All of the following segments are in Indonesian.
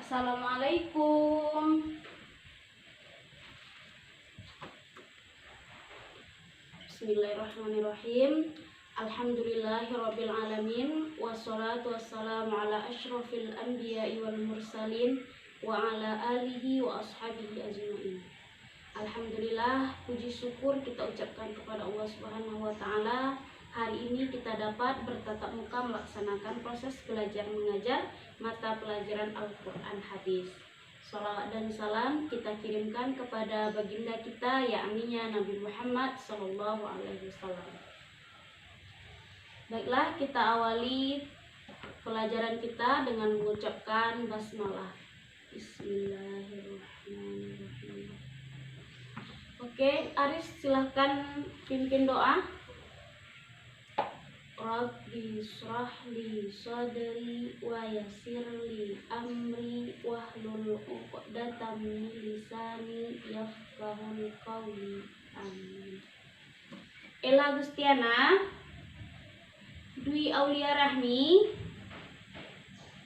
Assalamualaikum. Bismillahirrahmanirrahim. Alhamdulillahirabbil alamin, wassalatu wassalamu ala asyrafil anbiya'i wal mursalin wa ala alihi wa ashabihi ajmain. Alhamdulillah, puji syukur kita ucapkan kepada Allah Subhanahu wa taala. Hari ini kita dapat bertatap muka melaksanakan proses belajar mengajar mata pelajaran Al-Quran Hadis. Salawat dan salam kita kirimkan kepada baginda kita, yakni Nabi Muhammad SAW. Baiklah, kita awali pelajaran kita dengan mengucapkan basmalah. Bismillahirrahmanirrahim. Oke, Aris silahkan pimpin doa. Rabbi shrah li sadri wa yassir li amri wahlul 'uqdatam min lisani yafqahul qawli. Amin. Ela Gustiana, Dwi Aulia Rahmi,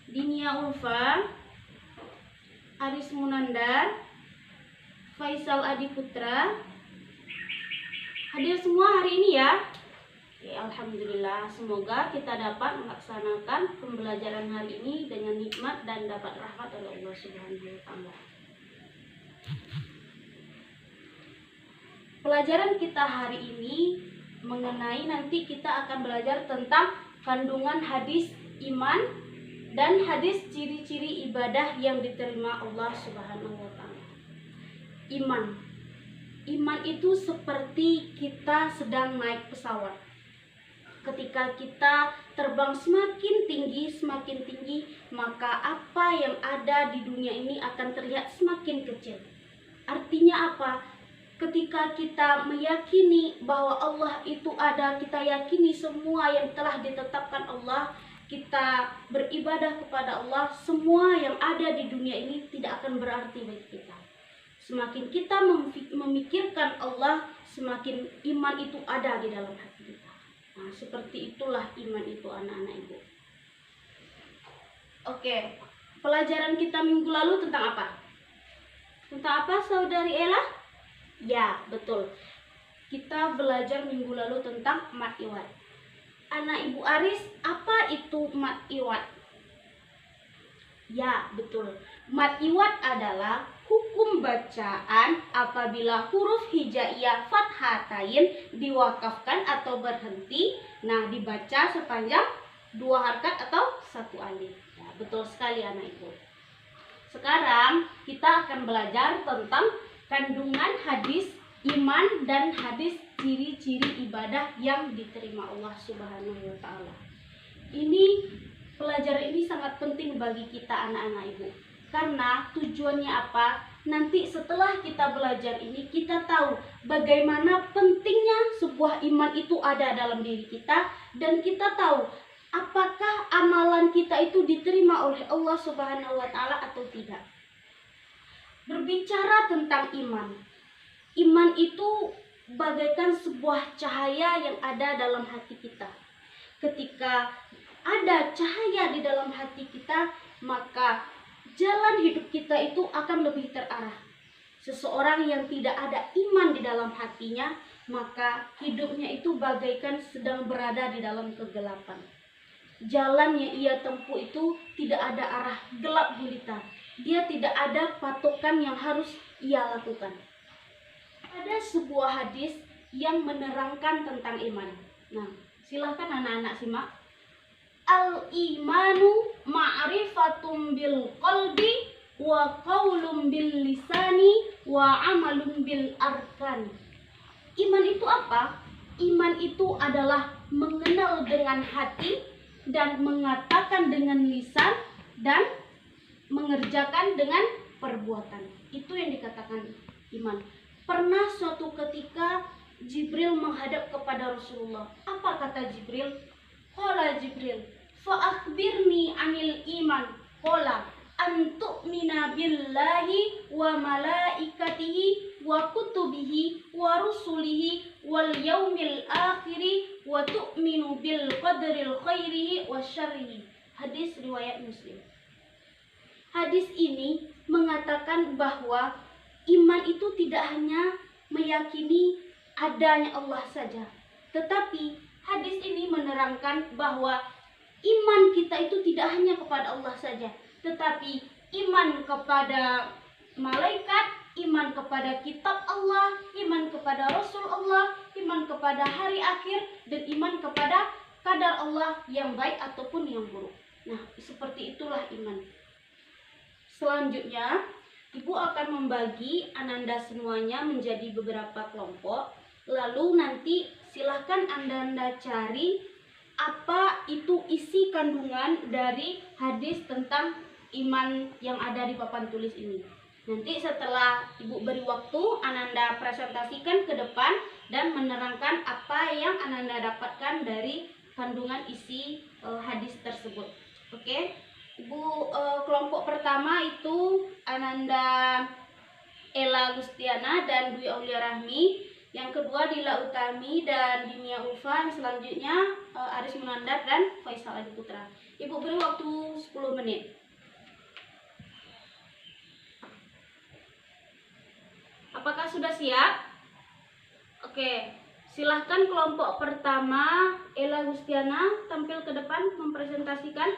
Dinia Ulfa, Aris Munandar, Faisal Adi Putra, hadir semua hari ini ya. Oke, alhamdulillah, semoga kita dapat melaksanakan pembelajaran hari ini dengan nikmat dan dapat rahmat oleh Allah Subhanahu wa taala. Pelajaran kita hari ini mengenai, nanti kita akan belajar tentang kandungan hadis iman dan hadis ciri-ciri ibadah yang diterima Allah Subhanahu wa taala. Iman itu seperti kita sedang naik pesawat. Ketika kita terbang semakin tinggi, maka apa yang ada di dunia ini akan terlihat semakin kecil. Artinya apa? Ketika kita meyakini bahwa Allah itu ada, kita yakini semua yang telah ditetapkan Allah, kita beribadah kepada Allah, semua yang ada di dunia ini tidak akan berarti bagi kita. Semakin kita memikirkan Allah, semakin iman itu ada di dalam hati kita. Nah, seperti itulah iman itu, anak-anak ibu. Oke, pelajaran kita minggu lalu tentang apa? Tentang apa, saudari Ella? Ya, betul. Kita belajar minggu lalu tentang mat iwat. Anak ibu Aris, apa itu mat iwat? Ya, betul. Mat iwat adalah hukum bacaan apabila huruf hijaiyah fathatain diwakafkan atau berhenti, nah dibaca sepanjang 2 harakat atau 1 alif. Ya, betul sekali anak ibu. Sekarang kita akan belajar tentang kandungan hadis iman dan hadis ciri-ciri ibadah yang diterima Allah Subhanahu wa taala. Pelajaran ini sangat penting bagi kita anak-anak ibu. Karena tujuannya apa? Nanti setelah kita belajar ini, kita tahu bagaimana pentingnya sebuah iman itu ada dalam diri kita, dan kita tahu apakah amalan kita itu diterima oleh Allah Subhanahu wa taala atau tidak. Berbicara tentang iman. Iman itu bagaikan sebuah cahaya yang ada dalam hati kita. Ketika ada cahaya di dalam hati kita, maka jalan hidup kita itu akan lebih terarah. Seseorang yang tidak ada iman di dalam hatinya, maka hidupnya itu bagaikan sedang berada di dalam kegelapan. Jalan yang ia tempuh itu tidak ada arah, gelap gulita. Dia tidak ada patokan yang harus ia lakukan. Ada sebuah hadis yang menerangkan tentang iman. Nah, silahkan anak-anak simak. Al-imanu ma'rifatum bil qalbi wa qaulum bil lisani wa amalum bil arkan. Iman itu apa? Iman itu adalah mengenal dengan hati dan mengatakan dengan lisan dan mengerjakan dengan perbuatan. Itu yang dikatakan iman. Pernah suatu ketika Jibril menghadap kepada Rasulullah. Apa kata Jibril? Qala Jibril, fa'akhbirni anil iman. Qala antu'mina billahi wa malaikatihi wa kutubihi wa rusulihi wal yaumil akhiri wa tu'minu bil qadril khairihi wa syarrihi. Hadis riwayat Muslim. Hadis ini mengatakan bahwa iman itu tidak hanya meyakini adanya Allah saja, tetapi hadis ini menerangkan bahwa iman kita itu tidak hanya kepada Allah saja, tetapi iman kepada malaikat, iman kepada kitab Allah, iman kepada Rasul Allah, iman kepada hari akhir, dan iman kepada kadar Allah yang baik ataupun yang buruk. Nah, seperti itulah iman. Selanjutnya, Ibu akan membagi Ananda semuanya menjadi beberapa kelompok. Lalu nanti silahkan Anda cari apa itu isi kandungan dari hadis tentang iman yang ada di papan tulis ini. Nanti setelah Ibu beri waktu, Ananda presentasikan ke depan dan menerangkan apa yang Ananda dapatkan dari kandungan isi hadis tersebut. Oke, Ibu, kelompok pertama itu Ananda Ella Gustiana dan Dwi Aulia Rahmi. Yang kedua Dila Utami dan Dinia Ulfa. Selanjutnya Aris Munandar dan Faisal Adi Putra. Ibu beri waktu 10 menit. Apakah sudah siap? Oke, silahkan kelompok pertama Ella Gustiana tampil ke depan mempresentasikan.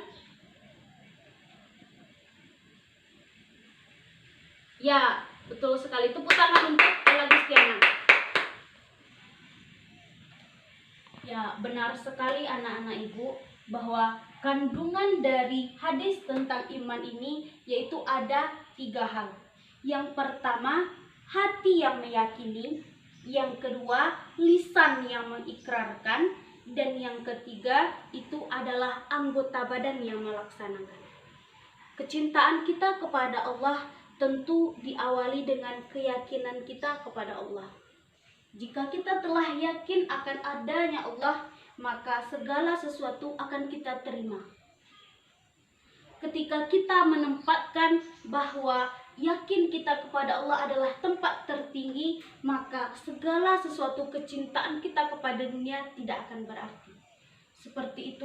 Ya, betul sekali. Tepuk tangan untuk Ella Gustiana. Ya, benar sekali anak-anak Ibu bahwa kandungan dari hadis tentang iman ini yaitu ada 3 hal. Yang pertama, hati yang meyakini. Yang kedua, lisan yang mengikrarkan. Dan yang ketiga, itu adalah anggota badan yang melaksanakan. Kecintaan kita kepada Allah tentu diawali dengan keyakinan kita kepada Allah. Jika kita telah yakin akan adanya Allah, maka segala sesuatu akan kita terima. Ketika kita menempatkan bahwa yakin kita kepada Allah adalah tempat tertinggi, maka segala sesuatu kecintaan kita kepada dunia tidak akan berarti. Seperti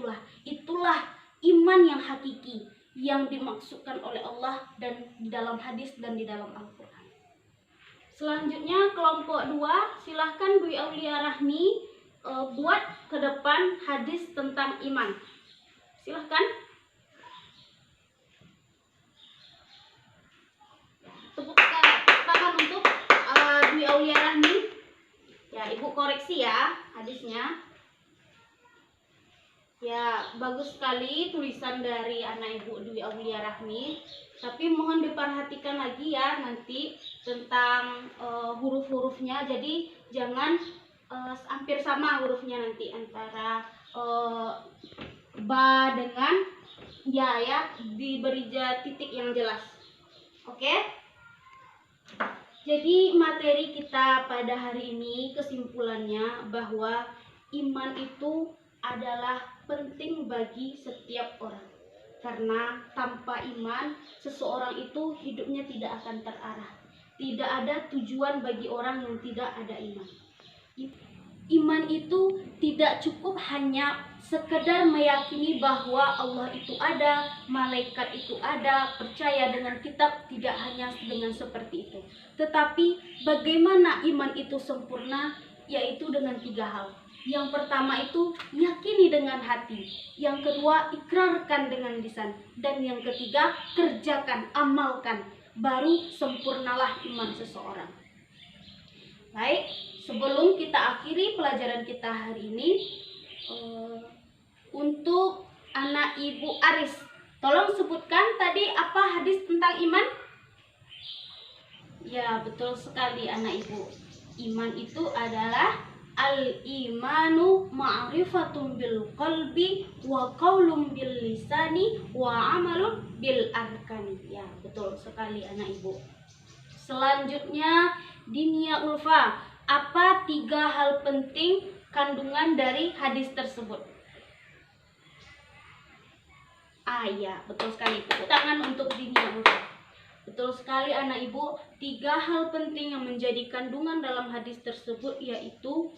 itulah iman yang hakiki yang dimaksudkan oleh Allah dan di dalam hadis dan di dalam Al-Quran. Selanjutnya kelompok 2, silahkan Dwi Aulia Rahmi buat ke depan hadis tentang iman. Silahkan. Tepuk tangan untuk Dwi Aulia Rahmi. Ya, Ibu koreksi ya hadisnya. Ya, bagus sekali tulisan dari anak Ibu Dwi Aulia Rahmi. Tapi mohon diperhatikan lagi ya nanti tentang huruf-hurufnya. Jadi jangan hampir sama hurufnya nanti antara ba dengan ya diberi titik yang jelas. Oke? Jadi materi kita pada hari ini kesimpulannya bahwa iman itu adalah penting bagi setiap orang. Karena tanpa iman, seseorang itu hidupnya tidak akan terarah. Tidak ada tujuan bagi orang yang tidak ada iman. Iman itu tidak cukup hanya sekedar meyakini bahwa Allah itu ada, malaikat itu ada, percaya dengan kitab, tidak hanya dengan seperti itu. Tetapi bagaimana iman itu sempurna, yaitu dengan 3 hal. Yang pertama itu yakini dengan hati. Yang kedua ikrarkan dengan lisan. Dan yang ketiga kerjakan, amalkan. Baru sempurnalah iman seseorang. Baik, sebelum kita akhiri pelajaran kita hari ini, untuk anak Ibu Aris, tolong sebutkan tadi apa hadis tentang iman? Ya, betul sekali anak Ibu. Iman itu adalah al-imanu ma'rifatun bil qalbi wa qaulun bil lisani wa amalun bil arkani. Ya, betul sekali anak Ibu. Selanjutnya Dinia Ulfa, apa 3 hal penting kandungan dari hadis tersebut? Ya, betul sekali. Tepuk tangan untuk Dinia Ulfa. Betul sekali anak Ibu, 3 hal penting yang menjadi kandungan dalam hadis tersebut yaitu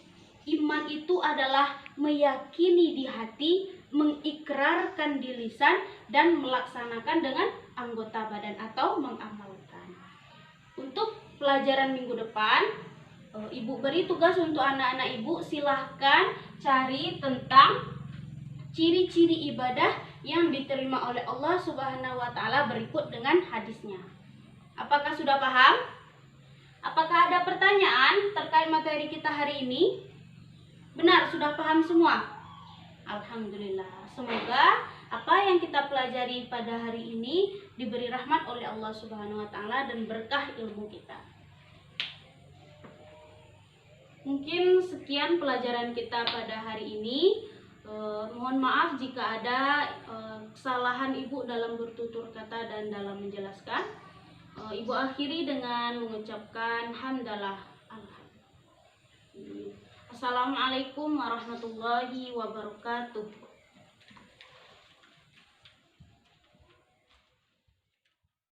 iman itu adalah meyakini di hati, mengikrarkan di lisan, dan melaksanakan dengan anggota badan atau mengamalkan. Untuk pelajaran minggu depan, Ibu beri tugas untuk anak-anak Ibu, silahkan cari tentang ciri-ciri ibadah yang diterima oleh Allah Subhanahu wa Ta'ala berikut dengan hadisnya. Apakah sudah paham? Apakah ada pertanyaan terkait materi kita hari ini? Benar, sudah paham semua? Alhamdulillah. Semoga apa yang kita pelajari pada hari ini diberi rahmat oleh Allah Subhanahu wa Ta'ala dan berkah ilmu kita. Mungkin sekian pelajaran kita pada hari ini. Mohon maaf jika ada kesalahan Ibu dalam bertutur kata dan dalam menjelaskan. Ibu akhiri dengan mengucapkan hamdalah. Assalamualaikum warahmatullahi wabarakatuh.